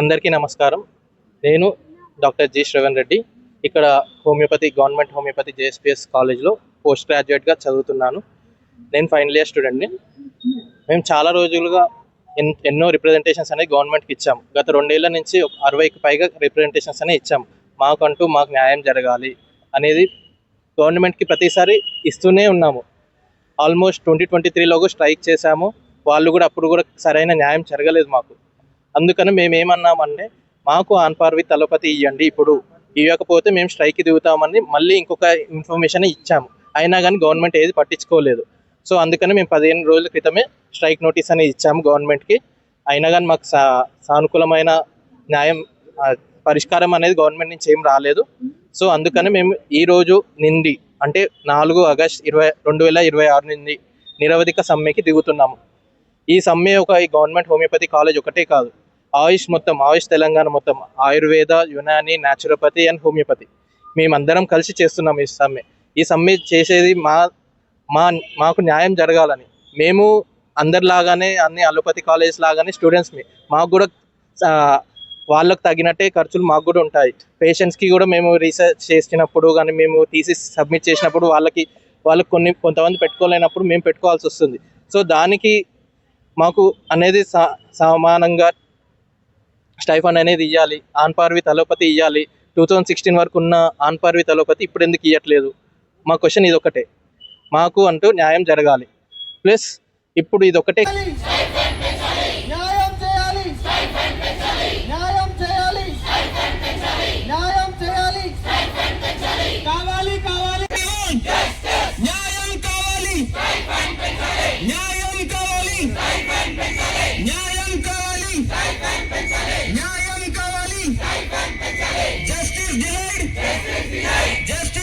అందరికీ నమస్కారం. నేను డాక్టర్ జి శ్రవణ్ రెడ్డి. ఇక్కడ గవర్నమెంట్ హోమియోపతి జేఎస్పీఎస్ కాలేజ్లో పోస్ట్ గ్రాడ్యుయేట్గా చదువుతున్నాను. నేను ఫైనల్ ఇయర్ స్టూడెంట్ని. మేము చాలా రోజులుగా ఎన్నో రిప్రజెంటేషన్స్ అనేది గవర్నమెంట్కి ఇచ్చాము. గత 2 ఏళ్ల నుంచి 60కి పైగా రిప్రజెంటేషన్స్ అనేది ఇచ్చాము. మాకు న్యాయం జరగాలి అనేది గవర్నమెంట్కి ప్రతిసారి ఇస్తూనే ఉన్నాము. ఆల్మోస్ట్ 2023లో స్ట్రైక్ చేశాము. వాళ్ళు కూడా అప్పుడు కూడా సరైన న్యాయం జరగలేదు మాకు. అందుకని మేము ఏమన్నామంటే, మాకు ఆన్పార్వి తలపతి ఇవ్వండి, ఇప్పుడు ఇవ్వకపోతే మేము స్ట్రైక్కి దిగుతామని మళ్ళీ ఇంకొక ఇన్ఫర్మేషన్ ఇచ్చాము. అయినా కానీ గవర్నమెంట్ ఏది పట్టించుకోలేదు. సో అందుకని మేము 15 రోజుల క్రితమే స్ట్రైక్ నోటీస్ అనేది ఇచ్చాము గవర్నమెంట్కి. అయినా కానీ మాకు సానుకూలమైన న్యాయం పరిష్కారం అనేది గవర్నమెంట్ నుంచి ఏం రాలేదు. సో అందుకని మేము ఈరోజు నుండి అంటే 4 ఆగస్టు 2026 నుండి నిరవధిక సమ్మెకి దిగుతున్నాము. ఈ సమ్మె ఈ గవర్నమెంట్ హోమియోపతి కాలేజ్ ఒకటే కాదు, ఆయుష్ తెలంగాణ మొత్తం, Ayurveda, Unani, naturopathy and homeopathy మేమందరం కలిసి చేస్తున్నాం ఈ సమ్మె చేసేది మాకు న్యాయం జరగాలని. మేము అందరిలాగానే అన్ని అలోపతి కాలేజ్ లాగానే స్టూడెంట్స్ని, మాకు కూడా వాళ్ళకు తగినట్టే ఖర్చులు మాకు కూడా ఉంటాయి. పేషెంట్స్కి కూడా మేము రీసెర్చ్ చేసినప్పుడు కానీ, మేము థీసిస్ సబ్మిట్ చేసినప్పుడు వాళ్ళకు కొంతమంది పెట్టుకోలేనప్పుడు మేము పెట్టుకోవాల్సి వస్తుంది. సో దానికి మాకు అనేది సమానంగా స్టైఫండ్ అనేది ఇవ్వాలి. ఆన్పార్వి తలోపతి ఇవ్వాలి. 2016 వరకు ఉన్న ఆన్పార్వి తలోపతి ఇప్పుడు ఎందుకు ఇవ్వట్లేదు? మా క్వశ్చన్ ఇది ఒకటే, మాకు అంటూ న్యాయం జరగాలి. ప్లస్ ఇప్పుడు ఇది ఒకటే Justice denied.